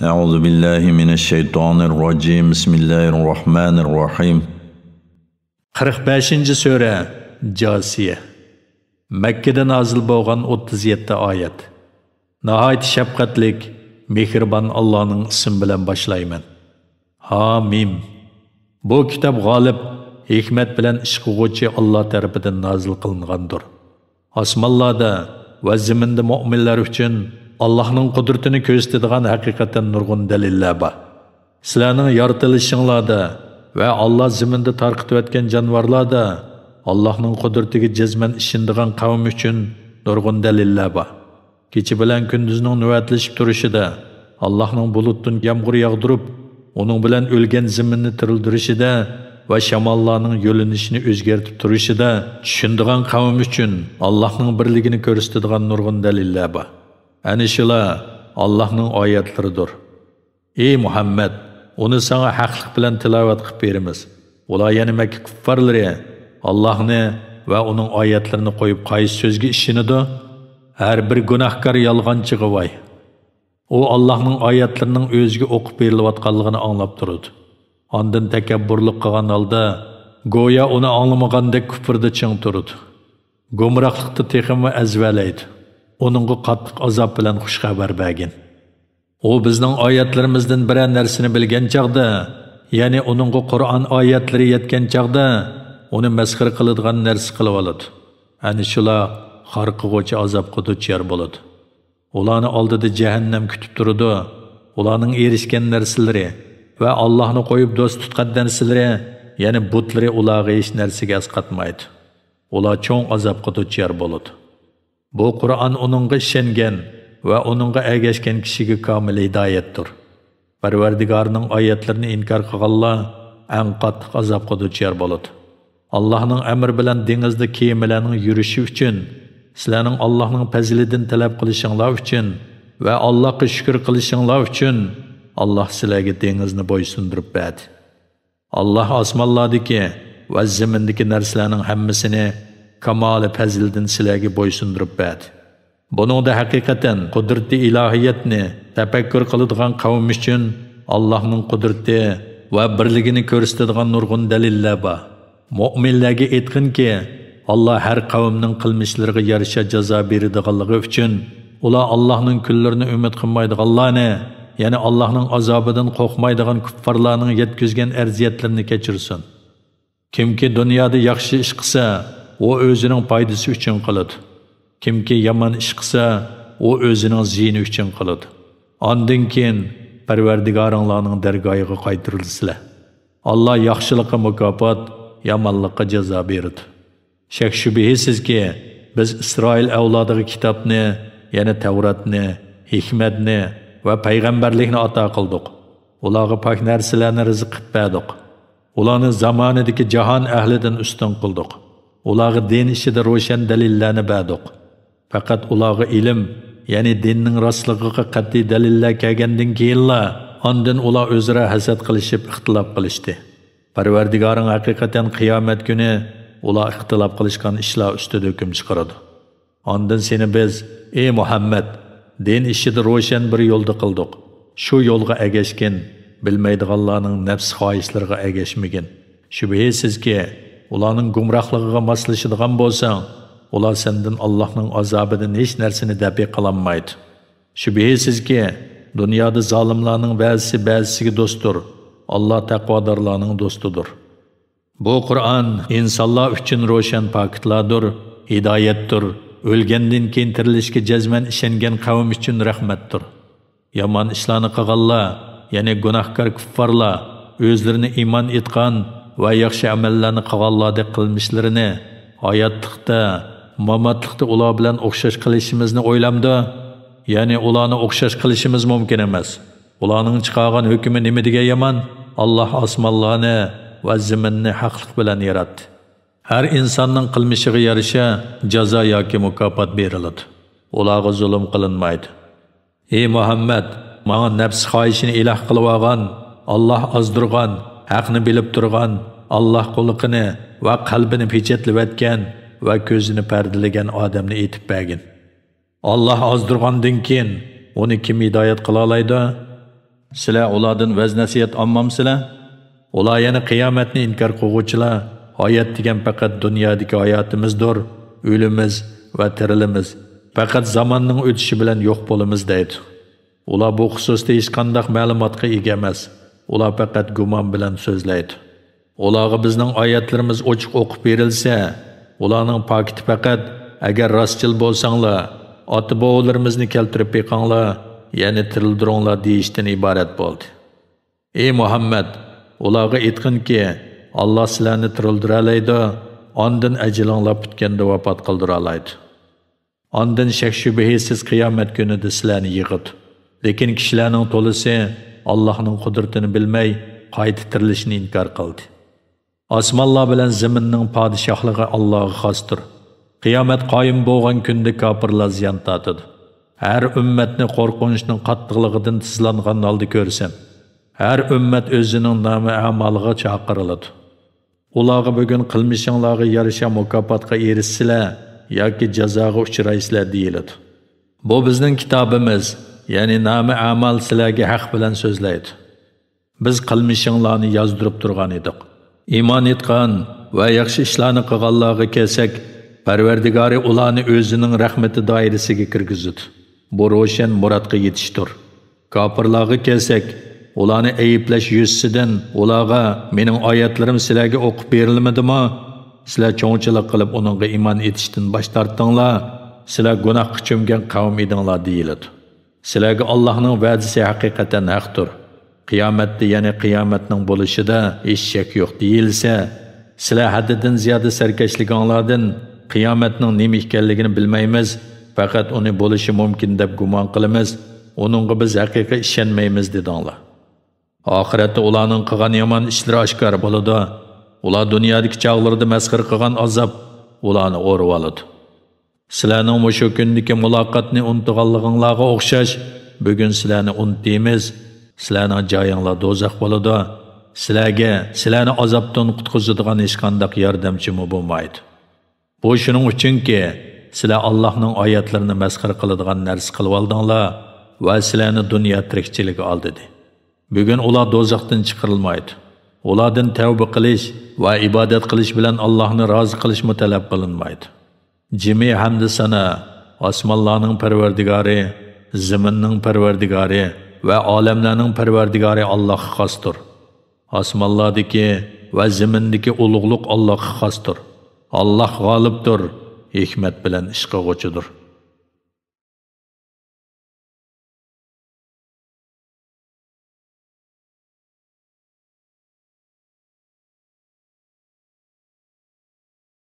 أعوذ بالله من الشيطان الرجيم بسم الله الرحمن الرحيم 45. Sure Jasiye Mekke'de nazil bolgan 37 ayet. Nahayet şefkatlik, mehriban Allah'ın isim bilen başlayman. Hamim. Bu kitap galip, hikmet bilen iş qilguvchi Allah tarafidan nazil qilingandir. Osmonlarda va zaminda mu'minlar uchun Allah'ın qudratini ko'rsatadigan haqiqatan nurg'un dalillar bor. Sizlarning yaratilishinglarda ve Allah zaminda tarqitib etgan jonivorlarda Allah'ın qudratiga jazman ishindigan qavm uchun nurg'un dalillar bor. Kecha bilan kunduzning navbatlashib turishida, Allah'ın bulutdan yağmur yağdırıp, onun bilan o'lgan zaminni tirildirishida ve shamollarning yo'linishini o'zgartib turishida tushundigan qavm uchun Allah'ın birligini ko'rsatadigan nurg'un dalillar bor. Ana shular Allah'ın oyatlaridir. Ey Muhammad, onu sana haqliq bilan tilovat qilib beramiz. Ular yana Makka kuffarlari Allah'ni ve onun oyatlarini qo'yib qaysi so'zga ishonadi? Her bir gunohkor yolg'onchiga voy. O Allah'ın oyatlarının o'ziga o'qib berilayotganligini anglab turadi. Ondan takabburlik qilgan holda go'yo uni anglamagandek kufrda ching turadi. Gumrohlikda texmi azvalaydi. Onunga qattiq azob bilan xush xabar bergin. O bizning oyatlarimizdan biror narsani bilgan chaqda, ya'ni onunga Qur'on oyatlari yetgan chaqda, uni masxir qiladigan narsa qilib oladi. Ana shular xor qiluvchi azobga duchor bo'ladi. Ularni oldida jahannam kutib turadi. Ularning erishgan narsalari va Allohni qo'yib do'st tutgan narsalari, ya'ni butlari ularga hech narsaga asqatmaydi. Ular cho'ng azobga duchor bo'ladi. Bu Qur'on onunga ishongan ve onunga ergashgan kishiga komil hidoyatdir. Parvardigorning oyatlarini inkor qilganlar eng qattiq azobga duchor bo'ladi. Allohning amri bilan dengizda kemalarning yurishi uchun, sizlarning Allohning fazilidan talab qilishinglar uchun va Allohga shukr qilishinglar uchun Allah sizlarga dengizni bo'ysundirib berdi. Allah osmonlardagi va zamindagi narsalarning hammasini kamali fazildan sizlarga bo'ysundirib berdi. Buningda haqiqatan qudrati ilohiyatni tafakkur qiladigan qavm uchun Allohning qudrati va birligini ko'rsatadigan nurg'un dalillar bor. Mu'minlarga aytqinki, Allah har qavmning qilmishlariga yarasha jazo beradiganligi uchun ular Allohning kunlarini umid qilmaydiganlarni, ya'ni Allohning azobidan qo'rqmaydigan kuffarlarning yetkazgan arziyatlarini kechirsin. Kimki dunyoda yaxshi ish qilsa, o o'zining foydasi uchun qiladi. Kimki yomon ish qilsa, o o'zining ziyni uchun qiladi. Ondan keyin Parvardigoringlarning dargohiga qaytarilsizlar. Allah yaxshilikqa mukofot, yomonlikqa jazo beradi. Shak shubhisizki, biz Isroil avlodiga kitobni, ya'ni Tavratni, hikmatni va payg'ambarlikni ato qildik. Ularga pok narsalarni rizq qilib berdik. Ularni zamonidagi jahon ahlidan ustun qildik. Ularga din ishida ro'shan dalillarni berdik. Faqat ularga ilm, ya'ni dinning rostligiga qat'iy dalillar kelgandan keyinla, ondan ular o'zaro hasad qilishib, ixtilof qilishdi. Parvardigoring haqiqatan qiyomat kuni ular ixtilof qilishgan ishlar ustida hukm chiqaradi. Ondan seni biz, ey Muhammad, din ishida ro'shan bir yo'lda qildik. Shu yo'lga ergashgin, bilmaydiganlarning nafs xohishlariga ergashmagin. Shubhisizki, ularning gumrohligiga moslashadigan bo'lsang, ular sendan Allohning azobidan hech narsani dafi qilolmaydi. Shubhisizki, dunyoda zolimlarning ba'zisiga do'stdir. Allah taqvodorlarning do'stidir. Bu Qur'on insonlar uchun ro'shan paketlardir, hidoyatdir. O'lgandan keyin tirilishga jazman ishongan qavm uchun rahmatdir. Yomon ishlarni qilganlar, ya'ni gunohkor kuffarlar, o'zlarini iymon etgan va yaxshi amallarni qilganlardek qilmishlarini hayotlikda, mamatlikda ular bilan o'xshash qilishimizni o'ylamda, ya'ni ularni o'xshash qilishimiz mumkin emas. Ularning chiqargan hukmi nima degan yomon? Allah osmonlarni va zaminni haqliq bilan yaratdi. Har insonning qilmishiga yarasha jazo yoki mukofot beriladi. Ularga zulm qilinmaydi. Ey Muhammad, menga nafs xohishini iloh qilib olgan, Allah azdirgan, haqni bilib turgan, Allah quliqini va qalbini pechatlab etgan va ko'zini pardalagan odamni aytib bergin. Allah azdirgandan keyin uni kim hidoyat qila oladi? Sizlar ulardan vaz nasihat olmamsizlar? Ular yana qiyomatni inkor qiluvchilar. Hayot degan faqat dunyodagi hayotimizdir. O'limiz va tirilimiz faqat zamonning o'tishi bilan yo'q bo'lamiz deydi. Ular bu xususda hech qanday ma'lumotga ega emas. Ular faqat gumon bilan so'zlaydi. Ularga bizning oyatlarimiz ochiq o'qib berilsa, ularning pakiti faqat agar rostchil bo'lsanglar, ota-bobolarimizni keltirib beqinglar, ya'ni tirildiringlar deyishdan iborat bo'ldi. Ey Muhammad, ularga aytqinki, Allah sizlarni tirildiradi, ondan ajlinglar bitganda vafot qildiralaydi. Ondan shak shubhasiz qiyomat kunida sizlarni yig'ib. Lekin kishilarning to'lisi Allohning qudratini bilmay, qayta tirilishni inkor qildi. Osmonlar bilan zaminning podshohligi Allohga xosdir. Qiyomat qoyim bo'lgan kunda kofirlar ziyon tortadi. Har ummatni qo'rqinchning qattiqligidan tizlangan holda ko'rsam, har ummat o'zining nomi amaliga chaqiriladi. Ularga bugun qilmishinglarga yarasha mukofotga erishsizlar yoki jazoga uchraysizlar deyiladi. Bu bizning kitobimiz, ya'ni nomi amal sizlarga haq bilan so'zlaydi. Biz qilmishinglarni yozdirib turgan edik. Iymon etgan va yaxshi ishlarni qilganlarga kelsak, Parvardigori ularni o'zining rahmati doirasiga kirgizdi. Bu ro'shan murodga yetishdir. Kofirlarga kelsak, ularni ayiblash yuzsidan ularga mening oyatlarim sizlarga o'qib berilmadimi? Sizlar cho'ngchilik qilib uningga iymon etishdan bosh tortdinglar. Sizlar gunohga cho'mgan qavm edinglar deyiladi. Sizlarga Allohning va'dasi haqiqatan haqdir. Qiyomatda, ya'ni qiyomatning bo'lishida hech shak yo'q deyilsa, sizlar haddidan ziyoda sarkashliginglardan qiyomatning nima ekanligini bilmaymiz, faqat uni bo'lishi mumkin deb gumon qilamiz, uningga biz haqiqiy ishonmaymiz dedinglar. Oxiratda ularning qilgan yomon ishlari oshkor bo'ladi. Ular dunyodagi chog'larda masxir qilgan azob ularni o'rib oladi. Sizlarning o'sha kundagi muloqotni unutganliginglarga o'xshash, bugun sizlarni unutdimiz. Sizlarning joyinglar do'zax bo'ladi. Sizlarni azobdan qutqizadigan hech qanday yordamchi bo'lmaydi. Bu shuning uchunki, sizlar Allohning oyatlarini masxir qiladigan narsa qilib oldinglar va sizlarni dunyo tirikchiligi oldi. Bugun ular do'zaxdan chiqarilmaydi. Ulardan tavba qilish va ibodat qilish bilan Allohni rozi qilish talab qilinmaydi. Jami hamd sana osmonlarning parvardigori, zaminning parvardigori va olamlarning parvardigori Allohga xosdir. Osmonlardagi va zamindagi ulug'liq Allohga xosdir. Allah g'olibdir, hikmat bilan ish qiluvchidir.